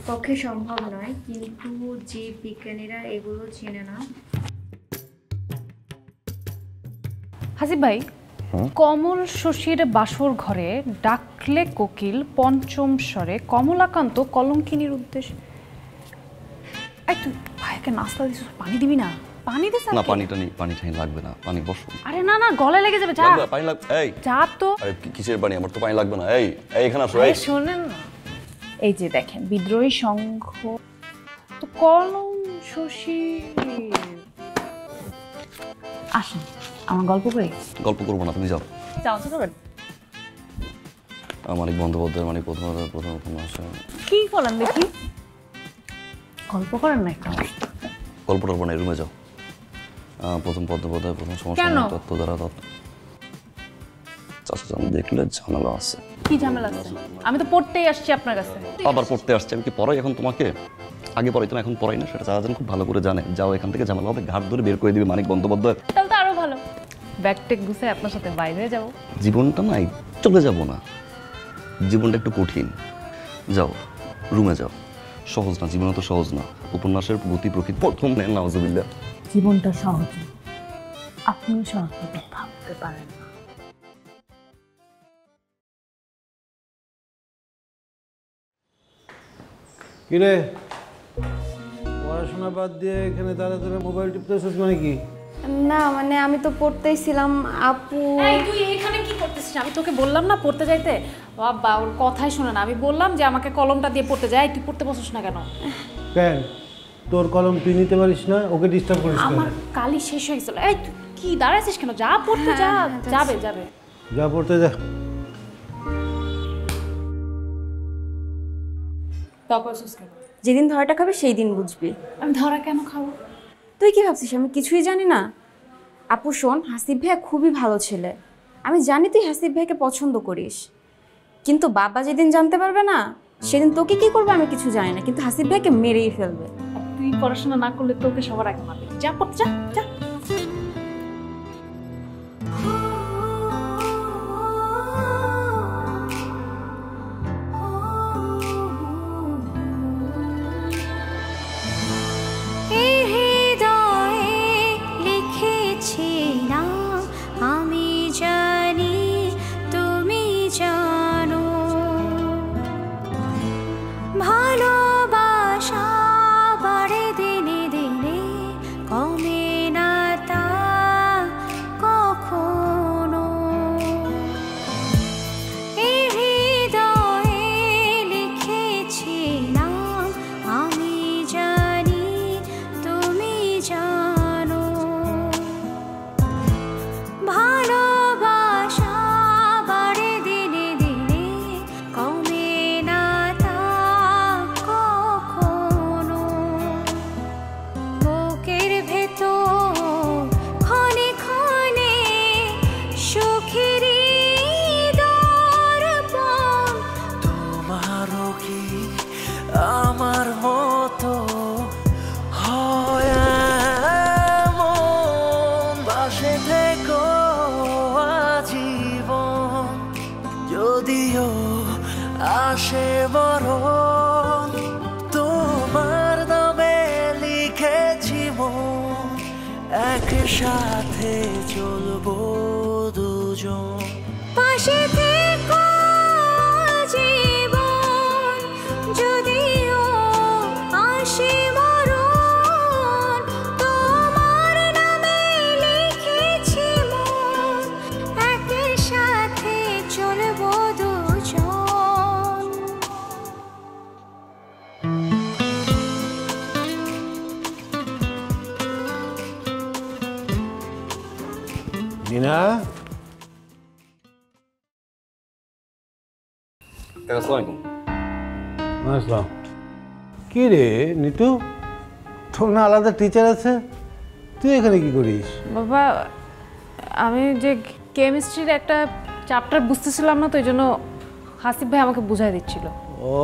পক্ষে সম্ভব নয়, কিন্তু জীব বিজ্ঞানীরা এগুলো চেনে না। হাসিব ভাই, কমল শশীর বাসর ঘরে ডাকলে কোকিল পঞ্চম স্বরে কমলাকান্ত কলঙ্কিনীর উদ্দেশ্যে। এই তুই ভাইকে নাস্তা দিস, পানি দিবি না? পানি দিস না, পানিটা নেই, পানি ঠাই লাগবে না, পানি বসো। আরে না না, গলায় লেগে যাবে, যা। পানি লাগবে, এই যা তো। আরে কিসের পানি? আমার তো পানি লাগবে না। এই এখানে আসো। এই শোনেন না, এই যে দেখেন বিদ্রোহী সংঘ তো কলম শশী। আসেন আমার গল্প করি। গল্প করবো না, তুমি যাও। যাও তো করবেন। মানিক বন্দ্যোপাধ্যায়, মানিক প্রথম আসে। কি করেন দেখি, গল্প করেন না একটা? গল্প টল্প নেই, রুমে যাও। প্রথম বন্দ্যোপাধ্যায়, প্রথম সমস্যা তত্ত্ব দ্বারা তত্ত্ব। চাচা আমি দেখলে ঝামেলা আছে। কি ঝামেলা আছে? আমি তো পড়তেই আসছি আপনার কাছে। আবার পড়তে আসছে? আমি কি পড়াই এখন তোমাকে? আগে পড়াইতাম, এখন পড়াই না, সেটা চাচা খুব ভালো করে জানে। যাও এখান থেকে, ঝামেলা হবে ঘাট ধরে বের করে দিবে মানিক বন্দ্যোপাধ্যায়। তাহলে তো আরো ভালো, ব্যাগটেক গুছে আপনার সাথে বাইরে যাবো। জীবনটা নাই চলে যাব না, জীবনটা একটু কঠিন। যাও রুমে যাও। সহজ না, জীবন তো সহজ না। উপন্যাসের গতি প্রকৃতি প্রথম নেন নাউজুবিল্লাহ। জীবনটা সহজ, আপনি সহজ ভাবতে পারেন না। কিরে, পড়াশোনা বাদ দিয়ে এখানে দাঁড়া দাঁড়া মোবাইল টিপতেছিস মানে কি? না মানে আমি তো পড়তেই ছিলাম। আপু তুই এখানে কি করতেছিস? আমি তোকে বললাম না পড়তে যাইতে? বাবা ওর কথাই শোনে না। আমি বললাম যে আমাকে কলমটা দিয়ে পড়তে যাই, তুই পড়তে বসিস না কেন? কেন তোর কলম তুই নিতে পারিস না? ওকে ডিস্টার্ব করিস না। আমার কালি শেষ হয়ে গেছিল। এই তুই কি দাঁড়াইছিস কেন? যা পড়তে যা। যাবে যাবে, যা পড়তে যা। যেদিন ধরাটা খাবে সেই দিন বুঝবি। আমি ধরা কেন খাবো? তুই কি ভাবছিস আমি কিছুই জানি না? আপু শোন, হাসিব ভাইয়া খুবই ভালো ছেলে। আমি জানি তুই হাসিব ভাইকে পছন্দ করিস, কিন্তু বাবা যেদিন জানতে পারবে না সেদিন তোকে কি করবে আমি কিছু জানি না, কিন্তু হাসিব ভাইকে মেরেই ফেলবে। তুই পড়াশোনা না করলে তোকে সবার আগে মারবে। যা পড়তে যা, যা। সাথে চলবো দুজন, পাশে থেকো জীবন, যদিও আসে মরণ, তোমার নামে লিখেছি মন, একের সাথে চলবো দুজন। মিনা, আসসালাম। কি রে নিতু, তোর না আলাদা টিচার আছে, তুই এখানে কি করিস? বাবা আমি যে কেমিস্ট্রির একটা চ্যাপ্টার বুঝতেছিলাম না, তো এই জন্য হাসিব ভাই আমাকে বুঝাই দিচ্ছিল। ও,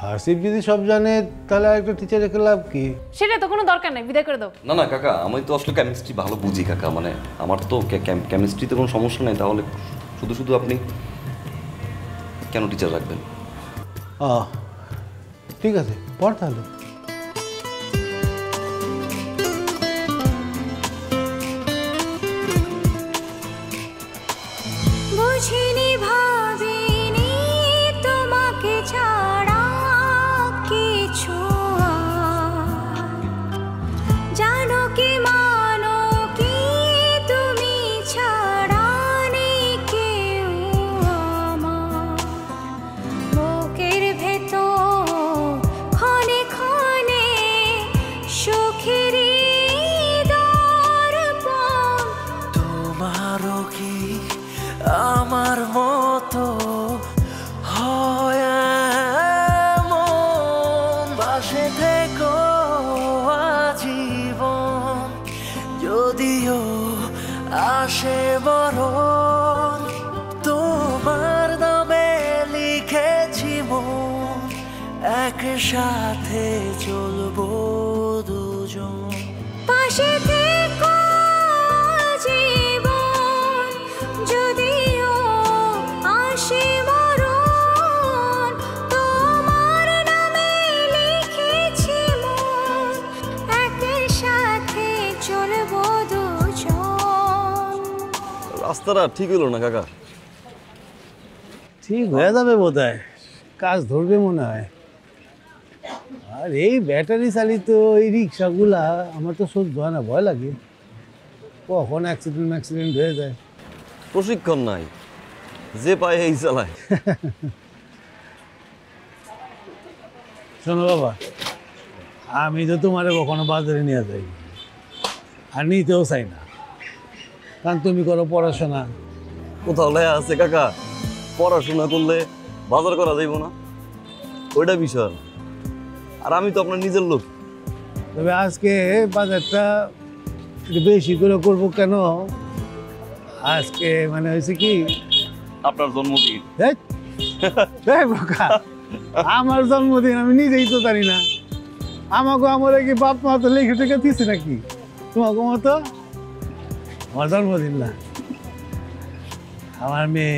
হাসিব যদি সব জানে তাহলে আরেকটা টিচার রেখে লাভ কি? সেটা তো কোনো দরকার নেই, বিদায় করে দাও। না না কাকা, আমি তো আসলে কেমিস্ট্রি ভালো বুঝি কাকা, মানে আমার তো কেমিস্ট্রিতে কোনো সমস্যা নেই। তাহলে শুধু শুধু আপনি কেন টিচার রাখবেন? ঠিক আছে, পড় তাহলে। বুঝিনি ভাবিনি তোমাকে ছাড়া কিছু আর। জানো কি মানো কি তুমি ছাড়া নেই কেউ আমার। বুকের ভেতর ক্ষণে ক্ষণে সুখেরই দর্পণ। তোমারও কি আমার মতো হয় এমন? পাশে থেকো আজীবন, যদিও আসে মরণ। তোমার নামে লিখেছি মন, একসাথে চলবো দুজন। পাশে থেকো জীবন, যদিও আসে মরণ। তোমার নামে লিখেছি মন, একসাথে চলবো দুজন। রাস্তাটা ঠিক হলো না কাকা। ঠিক হয়ে যাবে বোধ হয়, কাজ ধরবে মনে হয়। আর এই ব্যাটারি চালিত এই রিক্সাগুলা আমার তো সহ্য হয় না, ভয় লাগে। কখন অ্যাক্সিডেন্ট হয়ে যায়। প্রশিক্ষণ নাই, যে পায় এই চালায়। শোনো বাবা, আমি তো তোমার কখনো বাজারে নিয়ে যাই আর নিতেও চাই না, কারণ তুমি করো পড়াশোনা। কোথাও লেখা আছে কাকা পড়াশোনা করলে বাজার করা যাইব না? ওইটা বিষয়। আর আমি তো আপনার নিজের লোক। তবে আজকে বাজারটা একটু বেশি করে করবো কেন, আজকে মানে হয়েছে কি, আপনার জন্মদিন। ধ্যাৎ, এই বোকা, আমার জন্মদিন আমি নিজেই তো জানি না। আমার কি বাপ মা তো লিখে টেখে দিচ্ছে নাকি? তোমাকে মতো আমার জন্মদিন না। আমার মেয়ে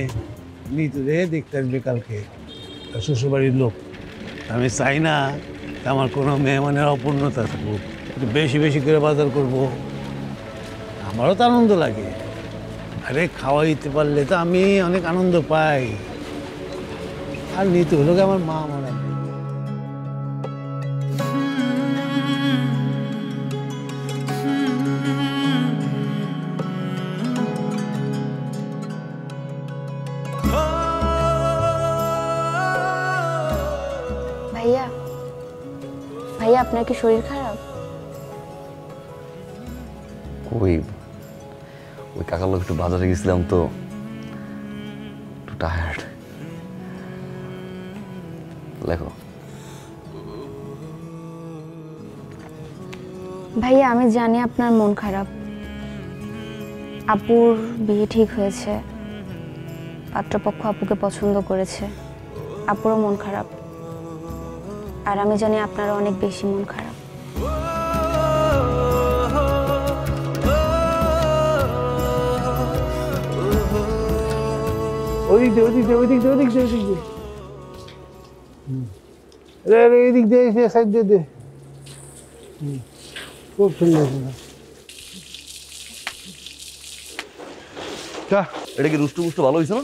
নিতু রে দেখতে আসবে কালকে, শ্বশুরবাড়ির লোক। আমি চাই না আমার কোনো মেয়ে মানে অপূর্ণতা থাকুক, একটু বেশি বেশি করে বাজার করব, আমারও তো আনন্দ লাগে। আরে খাওয়াইতে পারলে তো আমি অনেক আনন্দ পাই। আর নিতু হলো আমার মা মনে হয়। ভাইয়া, ভাইয়া আপনার কি শরীর খারাপ? ওই ওই কাকার লোক একটু বাজারে গেছিলাম তো, একটু টায়ার্ড। লেখো। ভাইয়া আমি জানি আপনার মন খারাপ। আপুর বিয়ে ঠিক হয়েছে, পাত্রপক্ষ আপুকে পছন্দ করেছে, আপুরও মন খারাপ। আর আমি জানি আপনারও অনেক বেশি মন খারাপ। ওদিক দিয়ে এদিক দিয়ে সাইড দিয়ে দে। খুব সুন্দর। এটা কি রুষ্ট পুষ্ট ভালো হয়েছে না?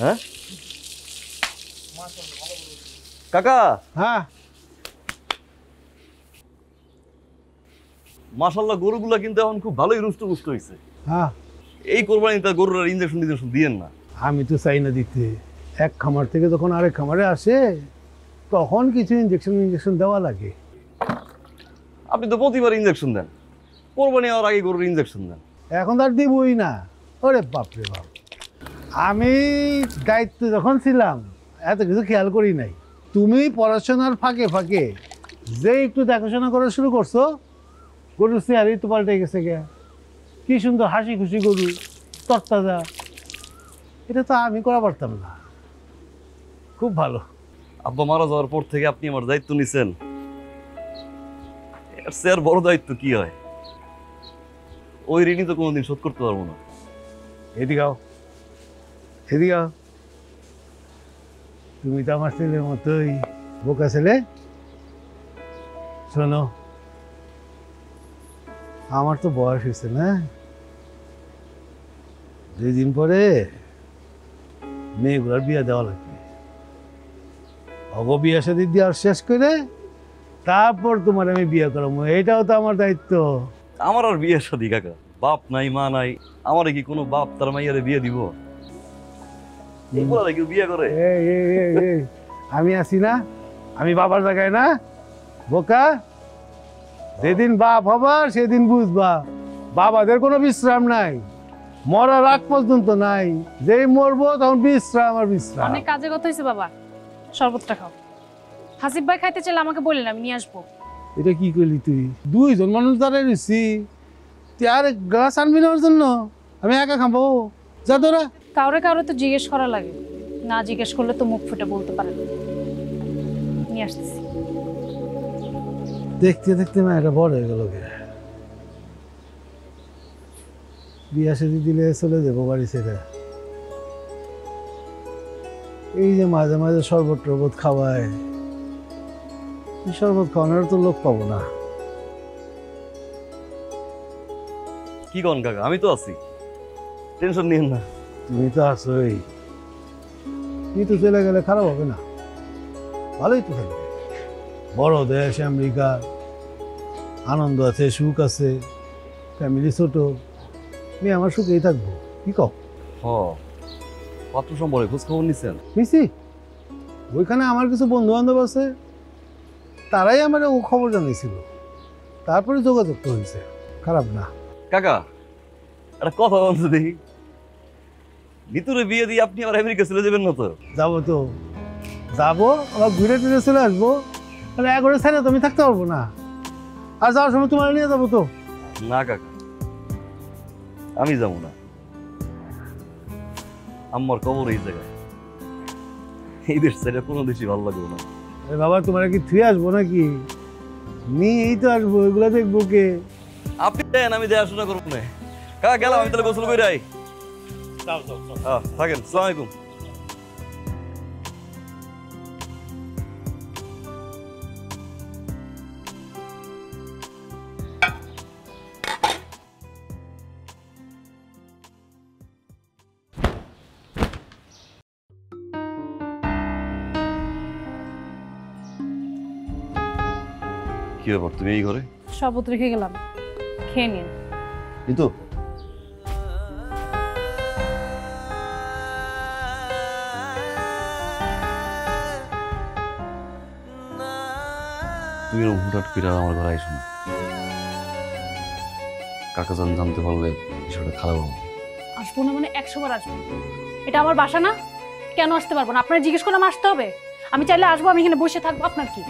হ্যাঁ কাকা, হ্যাঁ মাশাল্লাহ গরুগুলা কিন্তু এখন খুব ভালোই রুষ্ট পুষ্ট হয়েছে। হ্যাঁ, এই কোরবানিতে গরুর ইঞ্জেকশন দিয়েন না। আমি তো চাই না দিতে। এক খামার থেকে যখন আরেক খামারে আসে তখন কিছু ইঞ্জেকশন দেওয়া লাগে। আপনি তো প্রতিবার ইঞ্জেকশন দেন, কোরবানি হওয়ার আগে গরুর ইঞ্জেকশন দেন। এখন আর দিবই না। ওরে বাপরে বাপ, আমি দায়িত্ব যখন ছিলাম এত কিছু খেয়াল করি নাই। তুমি পড়াশোনার ফাঁকে ফাঁকে যে একটু দেখাশোনা করা শুরু করছো, গরুর চেহারাই তো পাল্টে গেছে গে। কি সুন্দর হাসি খুশি গরু, তরতাজা। এটা তো আমি করা পারতাম না। খুব ভালো। আব্বা মারা যাওয়ার পর থেকে আপনি আমার দায়িত্ব নিছেন, এর চেয়ে আর বড় দায়িত্ব কি হয়? ওই ঋণই তো কোনোদিন শোধ করতে পারবো না। এদিকাও। তুমি তো আমার ছেলের মতোই, বোকা ছেলে, শোনো, আমার তো বয়স হয়েছে না, 2 দিন পরে মেয়েগুলার বিয়ে দেওয়া লাগবে। অগ বিয়ে শাদী দেওয়ার শেষ করে তারপর তোমার আমি বিয়ে করাবো, এটাও তো আমার দায়িত্ব। আমার আর বিয়ে শাদী কাকা, বাপ নাই মা নাই, আমারে কি কোনো বাপ তার মাইয়ারে বিয়ে দিব? এগুলা কেউ বিয়ে করে? এই, এই, এই, এই, আমি আছি না, আমি বাবার জায়গায় না, বোকা। যেদিন বাপ হবার সেদিন বুঝবা বাবাদের কোনো বিশ্রাম নাই, মরার আগ পর্যন্ত নাই, যেই মরবো তখন বিশ্রাম আর বিশ্রাম। অনেক কাজে কথা হয়েছে বাবা, শরবতটা খাও। হাসিব ভাই খাইতে চাইলে আমাকে বললেন, আমি নিয়ে আসবো। এটা কি করলি তুই? 2 জন মানুষ দাঁড়ায় রয়েছি, তুই আর গ্লাস আনবি নেওয়ার জন্য? আমি একা খাবো, যা তোরা। কাউরে কাউরে তো জিজ্ঞেস করা লাগে, না জিজ্ঞেস করলে তো মুখ ফুটে বলতে পারে না। নিয়ে আসতেছি। দেখতে দেখতে মেয়েটা বড় হয়ে গেল, বিয়া শাদী দিলে চলে যাবো বাড়ি ছেড়ে। এই যে মাঝে মাঝে শরবত টরবত খাওয়ায়, এই শরবত খাওয়ানোর তো লোক পাবো না। কি কন কাকা, আমি তো আছি, টেনশন নিয়েন না। তুমি তো আসোই, তুই তো চলে গেলে খারাপ হবে না, ভালোই তো থাকবে। বড় দেশ আমেরিকা, আনন্দ আছে, সুখ আছে, ফ্যামিলি ছোট, আমি আমার সুখেই থাকবো। কি কও? হ, পাত্র সম্পর্কে খোঁজ খবর নিছেন? নিছি, ওইখানে আমার কিছু বন্ধু বান্ধব আছে, তারাই আমার ও খবর জানিয়েছিল, তারপরে যোগাযোগ তো হয়েছে। খারাপ না। কাকা একটা কথা বলতে দেখি, ভিতরে বিয়ে দিয়ে আপনি আবার আমেরিকা চলে যাবেন না তো? যাবো তো, যাবো, আবার ঘুরে টুরে চলে আসবো, তাহলে একবারে ছেড়ে তো আমি থাকতে পারবো না। আর যাওয়ার সময় তোমার নিয়ে যাবো তো? না কাকা, আমি যাবো না, আমার কবর এই জায়গায়, এই দেশ ছেড়ে কোনো দেশই ভালো লাগবে না। আরে বাবা, তোমার কি থুয়ে আসবো নাকি? নিয়েই তো আসবো, এগুলো দেখবো কে? আপনি দেন, আমি দেখাশোনা করবো না। কাকা গেলাম, আমি তাহলে গোসল করে আই। থাকেন, সালাম আলাইকুম। কি ব্যাপার, তুমি এই ঘরে? শরবত রেখে গেলাম, খেয়ে নিন। এই তো তুমি এরকম হুটহাট করে আমার ঘরে আইসো না, কাকা জানতে পারলে বিষয়টা খারাপ হবে। আসবো না মানে 100 বার আসবো। এটা আমার বাসা না, কেন আসতে পারবো না? আপনারা জিজ্ঞেস করে আমার আসতে হবে? আমি চাইলে আসবো, আমি এখানে বসে থাকবো, আপনার কি?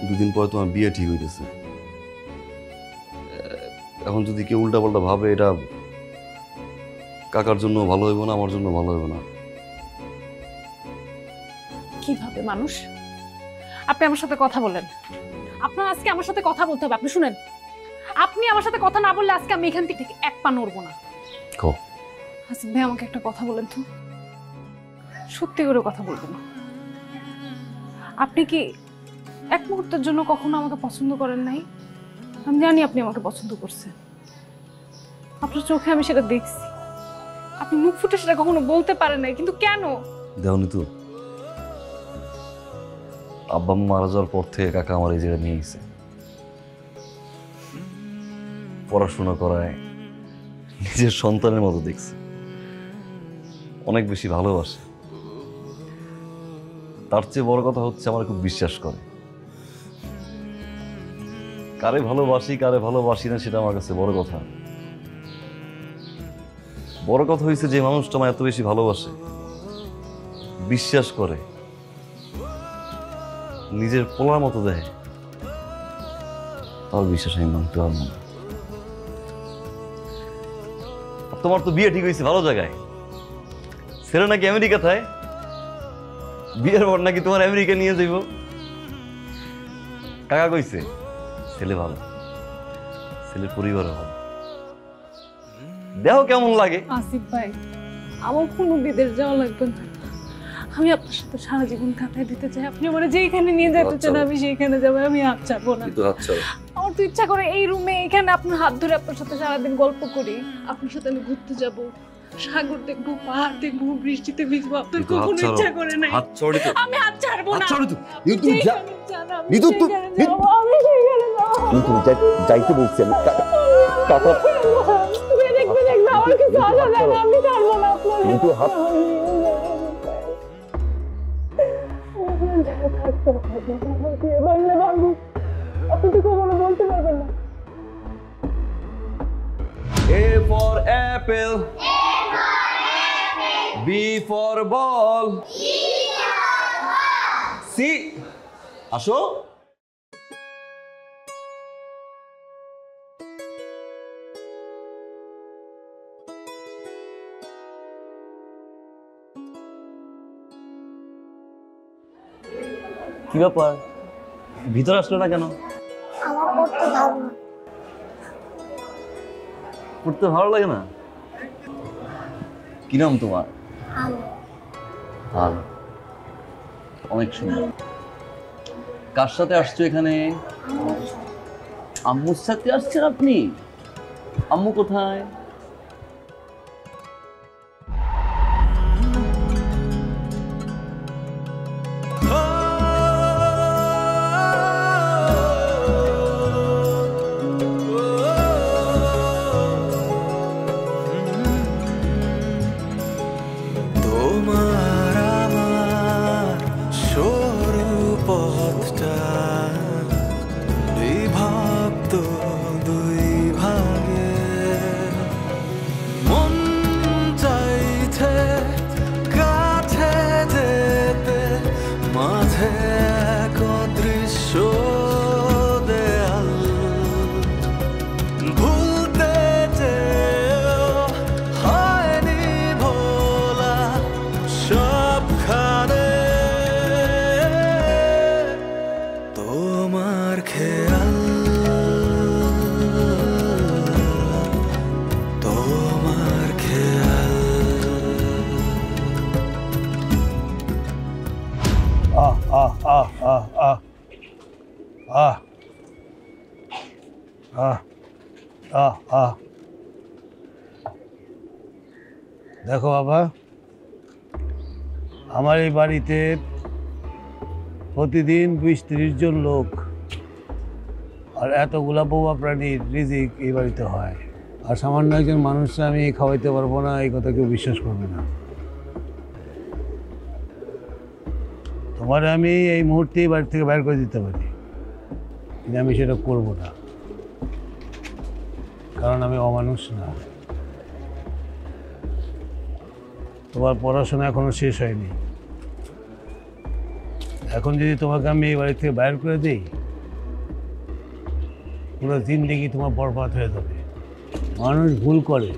2 দিন পরে তোমার বিয়ে ঠিক হইতেছে, এখন যদি কেউ উল্টা পাল্টা ভাবে, এটা কাকার জন্য ভালো হইব না, আমার জন্য ভালো হইব না। কিভাবে মানুষ? আপনি আমার সাথে কথা বলেন, আপনার আজকে আমার সাথে কথা বলতে হবে। আপনি শুনেন, আপনি আমার সাথে কথা না বললে আজকে আমি এখান থেকে 1 পা নড়বো না। কও। হাসিব ভাই, আমাকে একটা কথা বলেন তো, সত্যি করে কথা বলবেন। আপনি কি 1 মুহূর্তের জন্য কখনো আমাকে পছন্দ করেন নাই? আমি জানি আপনি আমাকে পছন্দ করছেন, আপনার চোখে আমি সেটা দেখছি। আপনি মুখ ফুটে সেটা কখনো বলতে পারেন নাই, কিন্তু কেন? দেওনি তো, আব্বা আম্মা মারা যাওয়ার পর থেকে কাকা আমার এই জায়গায় নিয়ে গেছে, পড়াশোনা করায়, নিজের সন্তানের মতো দেখছে, অনেক বেশি ভালোবাসে। তার চেয়ে বড় কথা হচ্ছে আমার খুব বিশ্বাস করে। কারে ভালোবাসি কারে ভালোবাসি না সেটা আমার কাছে বড় কথা। বড় কথা হয়েছে যে মানুষটা আমার এত বেশি ভালোবাসে, বিশ্বাস করে, নিজের পোলার মতো দেয়, তার বিশ্বাস আমি মানতে পারবো না। তোমার তো বিয়ে ঠিক হয়েছে ভালো জায়গায়, ছেলে নাকি আমেরিকা থাকে, বিয়ের পর নাকি তোমার আমেরিকা নিয়ে যাইব। কাকা কইছে ছেলে ভালো, ছেলের পরিবারও ভালো, দেহ কেমন লাগে? আসিফ ভাই, আমার কোনো বিদেশ যাওয়া লাগবে না, আমি আপনার সাথে সারা জীবন কাটাই দিতে চাই। আপনি আমার যেইখানে নিয়ে যেতে চান আমি সেইখানে যাবো, আমি হাত ছাড়বো না। কিন্তু আচ্ছা আমার তো ইচ্ছা করে এই রুমে এখানে আপনার হাত ধরে আপনার সাথে সারাদিন গল্প করি, আপনার সাথে আমি ঘুরতে যাব, সাগর দেখবো, পাহাড় দেখবো, বৃষ্টিতে ভিজবো। আপনার কখনো ইচ্ছা করে নাই। হাত ছাড়ি তো, আমি হাত ছাড়বো না। হাত ছাড়ি তো। নিতু তুমি যা, নিতু নিতু আমি সেইখানে যাবো। নিতু যাইতে বলছি আমি। কাকা তুমি দেখবে আমার কিছু আসা যায় না, আমি ছাড়বো না আপনার। নিতু হাত আপনি তো কখনো বলতে পারবেন না। A for apple, B for ball, C আসো। কি ব্যাপার, ভিতরে আসলো না কেন? আমার পড়তে ভালো না। পড়তে ভালো লাগে না? কি নাম তোমার? ভালো। ভালো, অনেক সুন্দর। কার সাথে আসছো এখানে? আম্মুর সাথে আসছেন আপনি? আম্মু কোথায়? তোমার আমার সরু পথটা বিভক্ত দুই ভাগে, মন চাইছে কাছে যেতে, মাঝে এক অদৃশ্য দেয়াল, ভুলতে চেয়েও হয়নি ভোলা সবখানে তোমার খেয়াল, তোমার খেয়াল। আহ আহ আহ আহ আহ আহ আহ আহ আহ দেখো বাবা, আমার এই বাড়িতে প্রতিদিন 20-30 জন লোক আর এতগুলা বোবা প্রাণীর রিজিক এই বাড়িতে হয়, আর সামান্য একজন মানুষকে আমি খাওয়াইতে পারবো না এই কথা কেউ বিশ্বাস করবে না। তোমার আমি এই মুহূর্তেই বাড়ি থেকে বের করে দিতে পারি, কিন্তু আমি সেটা করব না, কারণ আমি অমানুষ না। তোমার পড়াশোনা এখনো শেষ হয়নি, এখন যদি তোমাকে আমি এই বাড়ি থেকে বাইর করে দিই, পুরো জিন্দেগি তোমার বরবাদ হয়ে যাবে। মানুষ ভুল করে,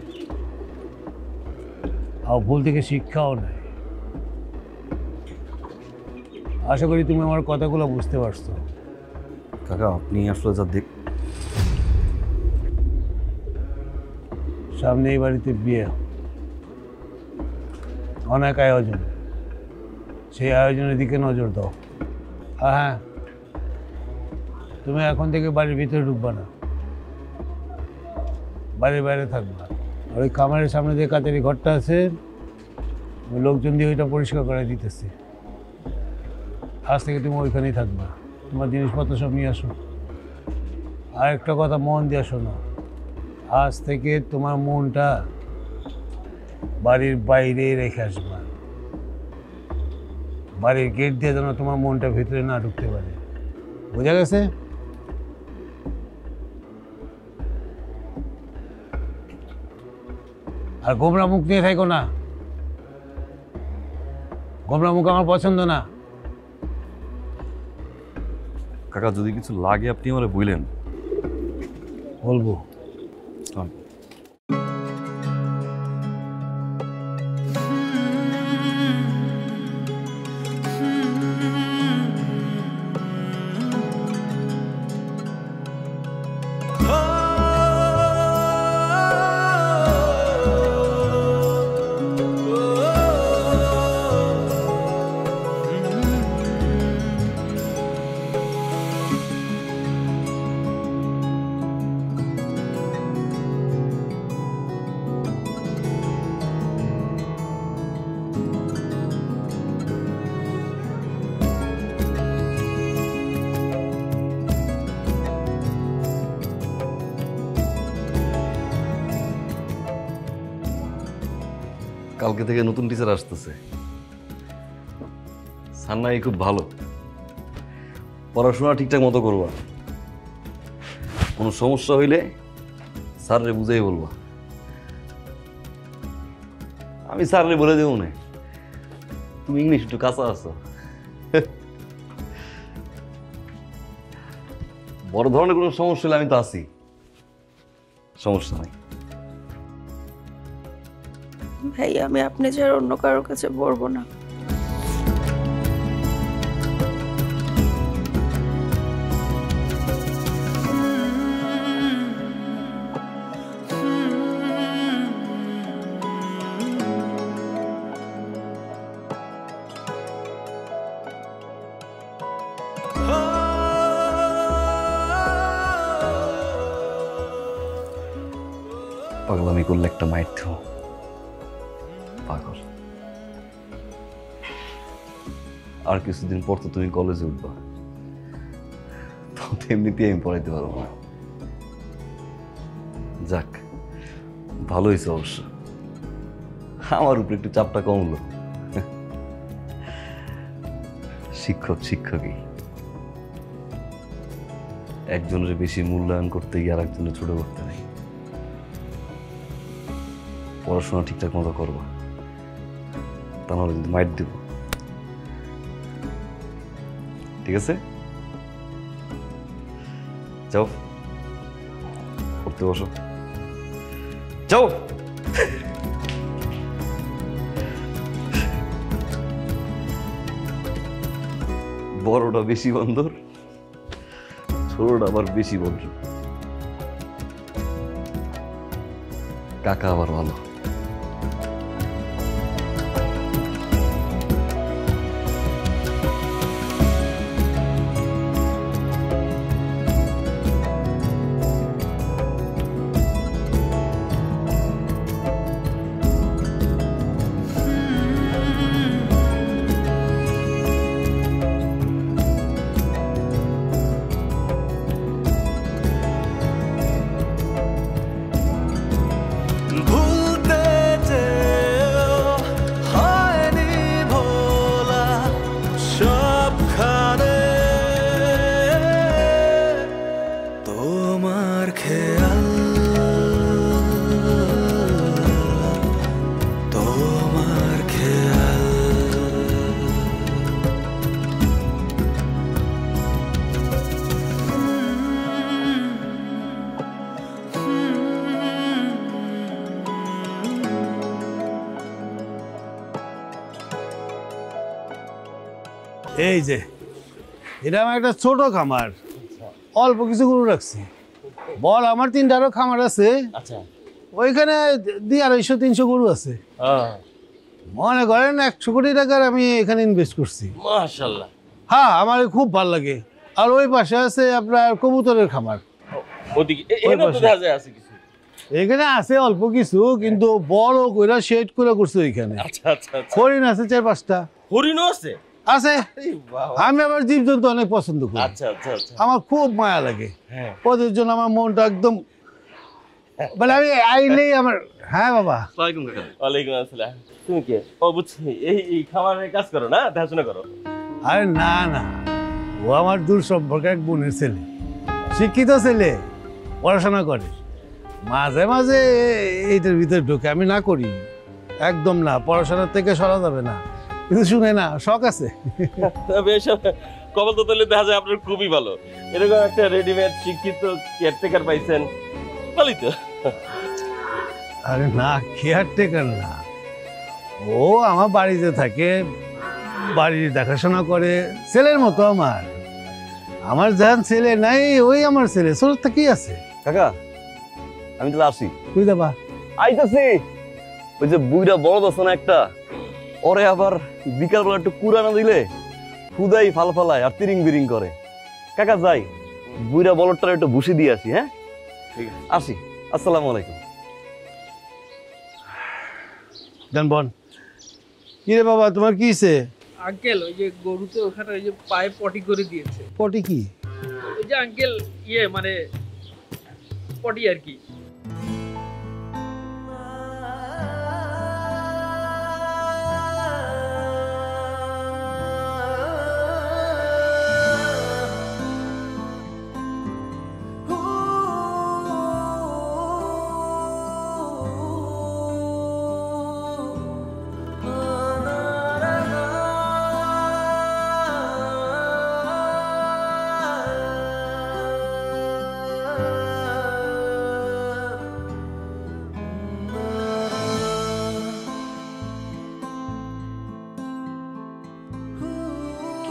আর ভুল থেকে শিক্ষাও নেয়। আশা করি তুমি আমার কথাগুলো বুঝতে পারছো। কাকা আপনি আসলে যা দেখ, সামনে এই বাড়িতে বিয়ে, অনেক আয়োজন, সেই আয়োজনের দিকে নজর দাও। হ্যাঁ, তুমি এখন থেকে বাড়ির ভিতরে ঢুকবা না, বাড়ির বাইরে থাকবা। আর ওই খামারের সামনে যে কাচারি ঘরটা আছে, ওই লোকজন দিয়ে ওইটা পরিষ্কার করে দিতেছে। আজ থেকে তুমি ওইখানেই থাকবা, তোমার জিনিসপত্র সব নিয়ে আসো। আর একটা কথা মন দিয়ে শোনো, আজ থেকে তোমার মনটা বাড়ির বাইরে রেখে আসবা, বাড়ির গেট দিয়ে যেন তোমার মনটা ভিতরে না ঢুকতে পারে। বোঝা গেছে? আর গোমরা মুখ নিয়ে থাকো না, গোমরা মুখ আমার পছন্দ না। কাকা যদি কিছু লাগে আপনি আমারে বললেন। বলবো। কালকে থেকে নতুন টিচার আসতেছে। সান্নাই খুব ভালো, পড়াশোনা ঠিকঠাক মতো করবা, কোনো সমস্যা হইলে স্যাররে বুঝাই বলবা। আমি স্যাররে বলে দেবো না তুমি ইংলিশ একটু কাঁচা আছো। বড় ধরনের কোনো সমস্যা হলে আমি তো আছি, সমস্যা নাই। ভাই আমি আপনি ছাড়া অন্য কারোর কাছে পড়বো না। পাগলামি করলে একটা মাইর খাও, পাগল। আর কিছুদিন পর তো তুমি কলেজে উঠবা, তো এমনিতেই আমি পড়াইতে পারবো না। যাক, ভালো হয়েছে অবশ্য, আমার উপরে একটু চাপটা কমলো। শিক্ষক শিক্ষকই, একজনের বেশি মূল্যায়ন করতে গিয়ে আর একজনের ছোট করতে নেই। পড়াশোনা ঠিকঠাক মতো করবা, তা নাহলে কিন্তু মাইট দিব, ঠিক আছে? যাও পড়তে বসো, যাও। বড়টা বেশি বন্দর, ছোটটা আবার বেশি বজ্র। কাকা আবার ভালো। ভুলতে চেয়েও হয়নি ভোলা সবখানে তোমার খেয়াল, তোমার খেয়াল। এই যে এটা আমার একটা ছোট খামার, অল্প কিছু গরু রাখছি। বল আমার 3টারও খামার আছে, আচ্ছা ওইখানে 250-300 গরু আছে। মনে করেন 100 কোটি টাকার আমি এখানে ইনভেস্ট করছি। মাশাআল্লাহ। হ্যাঁ, আমার খুব ভালো লাগে। আর ওই পাশে আছে আপনার কবুতরের খামার। ওদিকে এখানে তো দেখা যায় আছে কিছু। এখানে আছে অল্প কিছু, কিন্তু বড় কইরা শেড করে করছে ওইখানে। আচ্ছা আচ্ছা আচ্ছা। হরিণ আছে 4-5টা হরিণও আছে? আছে। আমি আমার জীবজন্তু অনেক পছন্দ করি। আচ্ছা আচ্ছা আচ্ছা। আমার খুব মায়া লাগে হ্যাঁ। ওদের জন্য, আমার মনটা একদম মানে আমি আইলেই আমার। হ্যাঁ বাবা। আসসালামু আলাইকুম কাকা। ওয়ালাইকুম আসসালাম। তুমি কে? ও বুঝছি, এই খামারে কাজ করো না, দেখাশোনা করো? আরে না না, ও আমার দূর সম্পর্কে এক বোনের ছেলে, শিক্ষিত ছেলে, পড়াশোনা করে। মাঝে মাঝে এইটার ভিতরে ঢুকে, আমি না করি একদম না, পড়াশোনার থেকে সরা যাবে না, কিন্তু শুনে না, শখ আছে। বেশ, কপাল তো তাহলে দেখা যায় আপনার খুবই ভালো, এরকম একটা রেডিমেড শিক্ষিত কেয়ারটেকার পাইছেন, ভালোই তো। আরে না, কেয়ারটেকার না, ও আমার বাড়িতে থাকে, বাড়ির দেখাশোনা করে, ছেলের মতো আমার। আমার যান ছেলে নাই, ওই আমার ছেলে, ছোট থেকেই আছে। কাকা আমি তাহলে আসি। তুই যাবা? আইতাছি। ওই যে বুইরা বড় আছে না একটা, ওরে আবার বিকালবেলা একটু কুড়ানা দিলে খুদাই ফালায় আর তিরিং বিরিং করে। কাকা যাই, বুইরা বলদটার একটু ভুসি দিয়ে আসি। হ্যাঁ ঠিক আছে, আসি। আসসালামু আলাইকুম। জান বোন, কি রে বাবা, তোমার কি হয়েছে? আঙ্কেল ওই যে গরুতে ওখানে ওই যে পায়ে পটি করে দিয়েছে। পটি কি? ওই যে আঙ্কেল মানে পটি আর কি।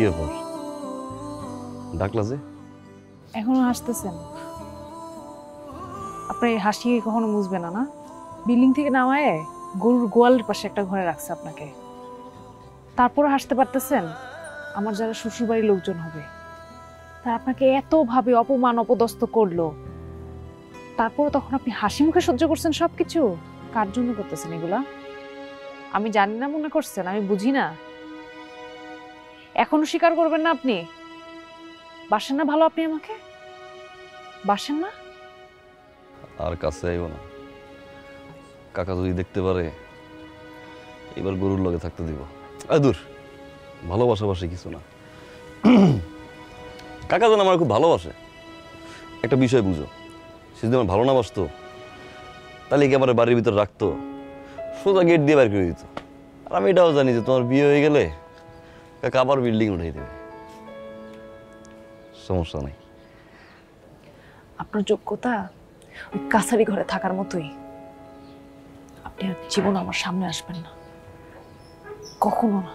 কি ব্যাপার ডাকলা যে? এখনো হাসতেছেন? আপনার এই হাসি কখনো মুছবে না, না? বিল্ডিং থেকে নামায় গরুর গোয়ালের পাশে একটা ঘরে রাখছে আপনাকে, তারপরে হাসতে পারতেছেন? আমার যারা শ্বশুরবাড়ির লোকজন হবে তারা আপনাকে এতভাবে অপমান অপদস্থ করলো, তারপরে তখন আপনি হাসি মুখে সহ্য করছেন সবকিছু? কার জন্য করতেছেন এগুলা? আমি জানি না মনে করছেন আমি বুঝি না? এখনো স্বীকার করবেন না আপনি? বাসেন না ভালো আপনি আমাকে? বাসেন না? আর কাছে আইব না। কাকা যদি দেখতে পারে এবার গরুর লগে থাকতে দিব। দূর, ভালোবাসাবাসি কিছু না। কাকা যেন আমার খুব ভালোবাসে। একটা বিষয় বুঝো, সে যদি আমার ভালো না বাসতো তাহলে কি আমার বাড়ির ভিতর রাখতো, সোজা গেট দিয়ে বের করে দিত। আর আমি এটাও জানি যে তোমার বিয়ে হয়ে গেলে কাকা আবার বিল্ডিং উঠাই দেবে, সমস্যা নাই। আপনার যোগ্যতা ওই কাছারি ঘরে থাকার মতোই। আপনি আর জীবন আমার সামনে আসবেন না, কখনো না।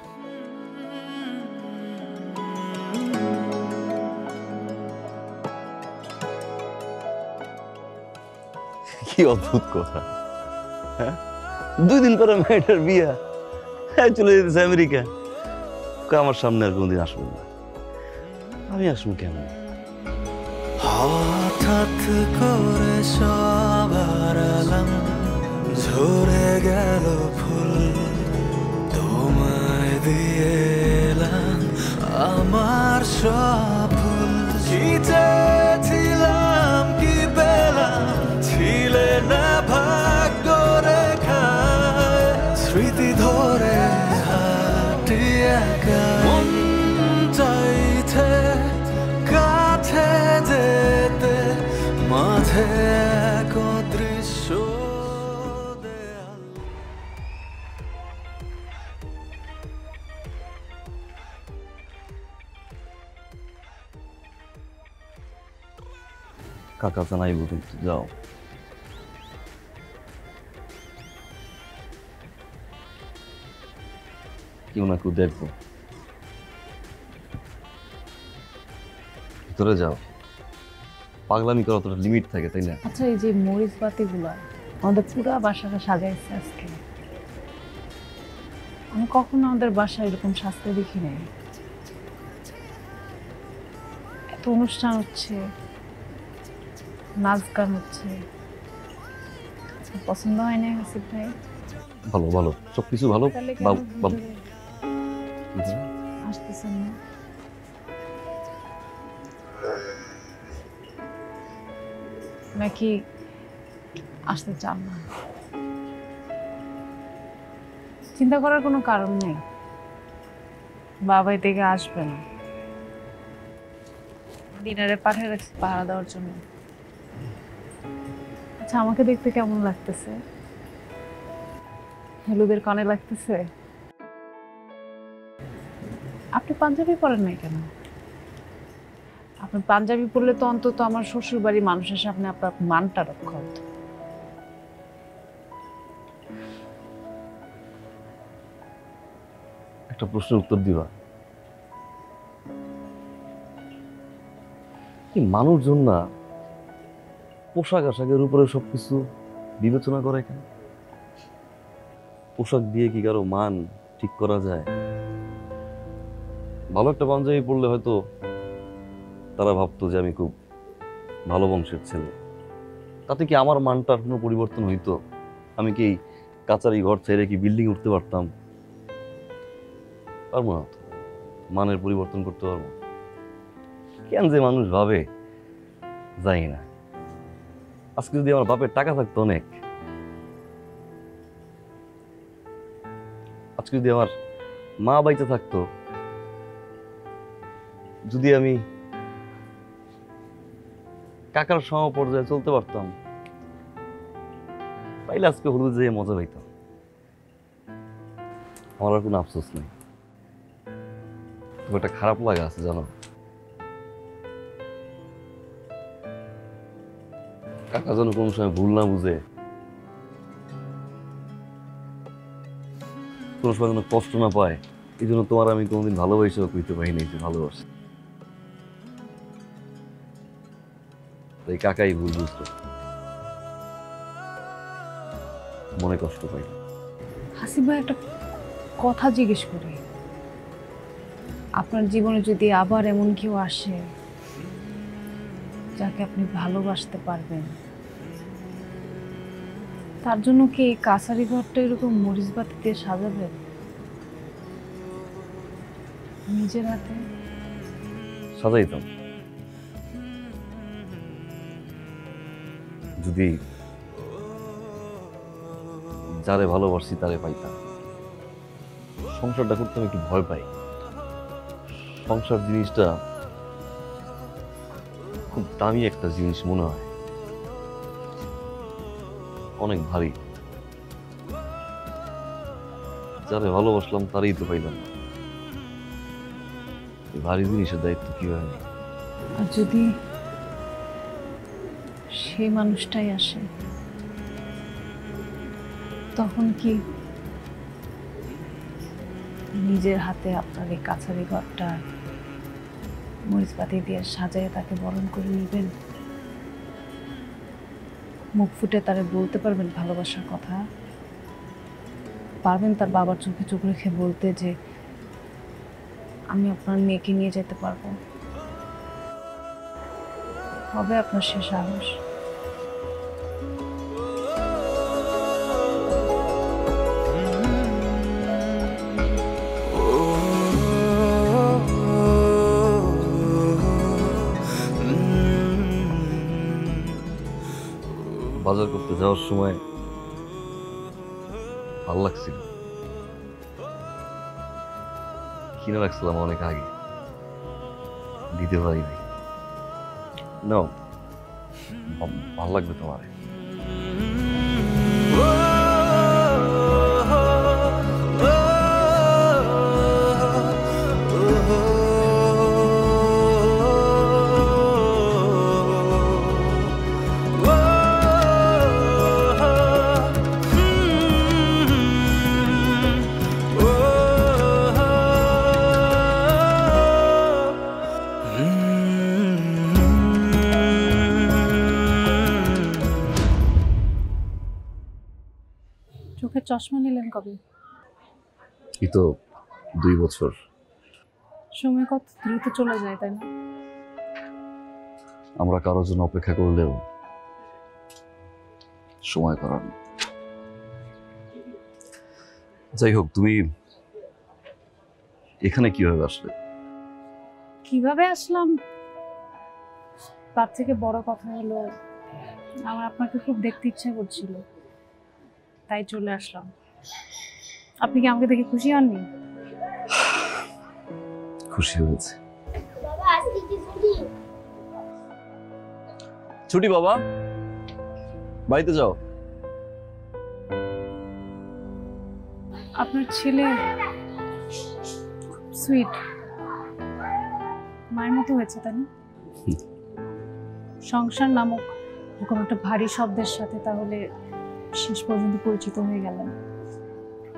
কি অদ্ভুত কথা, হ্যাঁ? 2 দিন পরে মেয়েটার বিয়া, চলে যেতেছে আমেরিকা। আমার সামনে আর কোনদিন আসবেন না। আমি আসবো কেমন? হঠাৎ করে সবার আলাম ঝরে গেল ফুল, তোমায় দিয়ে এলাম আমার সব ফুল। কি চেয়েছিলাম কি পেলাম, ছিলে না ভাগ্য রেখায়, স্মৃতি ধরে হাঁটি একা। মন চাইছে কাছে যেতে, মাঝে এক অদৃশ্য দেয়াল। কাকা জানাইব কিন্তু, যাও। কেউ না কেউ দেখবো, ভিতরে যাও। পাগলামি করা তো লিমিট থাকে, তাই না? আচ্ছা, এই যে মরিচ বাতিগুলো আমাদের পুরো বাসাটা সাজাইছে আজকে, আমি কখনো আমাদের বাসায় এরকম সাজতে দেখি নাই। এত অনুষ্ঠান হচ্ছে, নাচ গান হচ্ছে, পছন্দ হয় না হাসিব ভাই? ভালো ভালো, সবকিছু ভালো। তাহলে কেন ভিতরে আসতেছেন না? নাকি আসতে চান না? চিন্তা করার কোনো কারণ নেই, বাবাই থেকে আসবে না। ডিনারে পাঠিয়ে রাখছি পাহারা দেওয়ার জন্য। আচ্ছা, আমাকে দেখতে কেমন লাগতেছে? হলুদের কনে লাগতেছে? আপনি পাঞ্জাবি পরেন নাই কেন? আপনি পাঞ্জাবি পরলে তো অন্তত আমার শ্বশুর বাড়ির মানুষের সামনে আপনার মানটা রক্ষা হতো। একটা প্রশ্নের উত্তর দিবা। কি মানুষজন না পোশাক আশাকের উপরে সবকিছু বিবেচনা করে কেন? পোশাক দিয়ে কি কারো মান ঠিক করা যায়? ভালো একটা পাঞ্জাবি পরলে হয়তো তারা ভাবতো যে আমি খুব ভালো বংশের ছেলে। তাতে কি আমার মানটার কোনো পরিবর্তন হইতো? আমি কি কাচারি ঘর ছেড়ে কি বিল্ডিং উঠতে পারতাম? পারবো না তো। মানের পরিবর্তন করতে পারবো? কেন যে মানুষ ভাবে জানি না। আজকে যদি আমার বাপের টাকা থাকতো অনেক, আজকে যদি আমার মা বাইচে থাকতো, যদি আমি কাকার সম পর্যায়ে চলতে পারতাম, তাইলে আজকে হলুদ যেয়ে মজা পাইতাম। আমার আর কোনো আফসোস নেই। একটা খারাপ লাগা আছে জানো, কাকা যেন কোনো সময় ভুল না বুঝে, কোনো সময় যেন কষ্ট না পায়, এই জন্য তোমার আমি কোনোদিন ভালোবাসাও কইতে পারিনি যে ভালোবাসি। তাই কাকাই ভুল বুঝতো, মনে কষ্ট পাই। হাসিব ভাই, একটা কথা জিজ্ঞেস করি, আপনার জীবনে যদি আবার এমন কেউ আসে যাকে আপনি ভালোবাসতে পারবেন, তার জন্য কি এই কাছারি ঘরটা এরকম মরিচ বাতি দিয়ে সাজাবেন নিজের হাতে? সাজাইতাম যদি যারে ভালোবাসি তারে পাইতাম। সংসারটা করতে আমি একটু ভয় পাই। সংসার জিনিসটা খুব দামি একটা জিনিস মনে হয়, অনেক ভারী। যারে ভালোবাসলাম তারই তো পাইলাম না, এই ভারী জিনিসের দায়িত্ব কিভাবে নেই? আর যদি সেই মানুষটাই আসে, তখন কি নিজের হাতে আপনার এই কাছারি ঘরটা মরিচপাতি দিয়ে সাজায় তাকে বরণ করে নেবেন? মুখ ফুটে তারে বলতে পারবেন ভালোবাসার কথা? পারবেন তার বাবার চোখে চোখ রেখে বলতে যে আমি আপনার মেয়েকে নিয়ে যেতে পারবো? হবে আপনার সে সাহস? বাজার করতে যাওয়ার সময় ভালো লাগছিল, কিনে রাখছিলাম অনেক আগে, দিতে পারিনি। নাও, ভালো লাগবে তোমার। চোখে চশমা নিলেন কবে? এই তো 2 বছর। সময় কত দ্রুত চলে যায়, তাই না? আমরা কারোর জন্য অপেক্ষা করলেও সময় করার না। যাই হোক, তুমি এখানে কিভাবে আসলে? কিভাবে আসলাম তার থেকে বড় কথা হলো, আমার আপনাকে খুব দেখতে ইচ্ছা করছিল, তাই চলে আসলাম। আপনি কি আমাকে দেখে খুশি হননি? খুশি হয়েছে। বাবা আজকে কি ছুটি? ছুটি বাবা, বাড়িতে যাও। আপনার ছেলে সুইট, মায়ের মতো হয়েছে, তাই না? সংসার নামক এরকম একটা ভারী শব্দের সাথে তাহলে শেষ পর্যন্ত পরিচিত হয়ে গেলেন,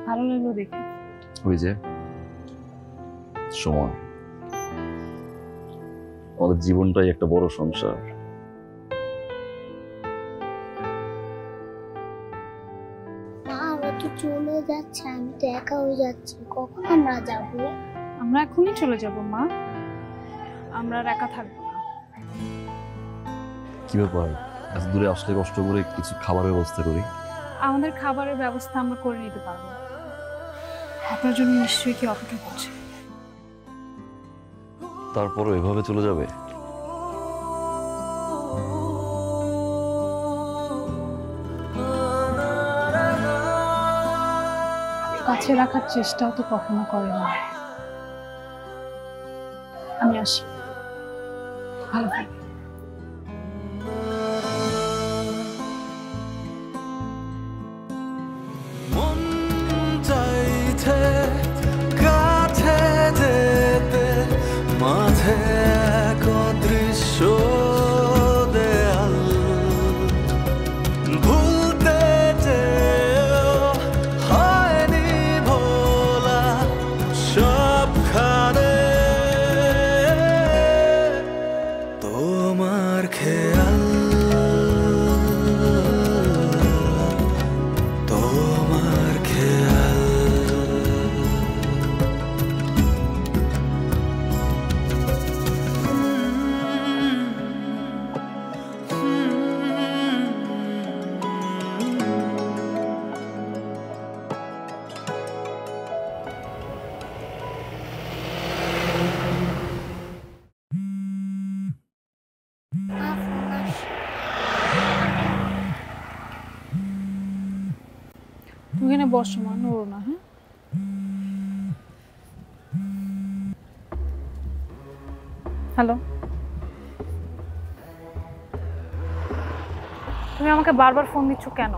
ভালো লাগলো দেখে। ওই যে সময়, আমাদের জীবনটাই একটা বড় সংসার। মা আমরা তো চলে যাচ্ছে, আমি তো একা হয়ে যাচ্ছি, কখন আমরা যাবো? আমরা এখনই চলে যাব মা, আমরা আর একা থাকবো না। কি ব্যাপার, এত দূরে আসলে কষ্ট করে কিছু খাবারের ব্যবস্থা করি? আমাদের খাবারের ব্যবস্থা আমরা করে নিতে পারবো, আপনার জন্য নিশ্চয়ই কি অপেক্ষা করছে। তারপরও এভাবে চলে যাবে? কাছে রাখার চেষ্টাও তো কখনো করে না। আমি আসি, ভালো থাকবেন। মন চাইছে কাছে যেতে, মাঝে এক অদৃশ্য দেয়াল, ভুলতে চেয়েও হয়নি ভোলা। বসো মা, নড়ো না। হ্যাঁ, হ্যালো, তুমি আমাকে বারবার ফোন দিচ্ছ কেন?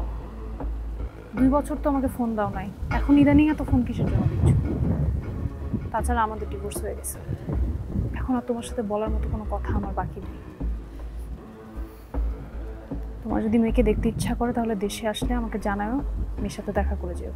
2 বছর তো আমাকে ফোন দাও নাই, এখন ইদানিং এত ফোন কিসের জন্য দিচ্ছ? তাছাড়া আমাদের ডিভোর্স হয়ে গেছে, এখন আর তোমার সাথে বলার মতো কোনো কথা আমার বাকি নেই। তোমার যদি মেয়েকে দেখতে ইচ্ছা করে তাহলে দেশে আসলে আমাকে জানাও, মেয়ের সাথে দেখা করে যেও।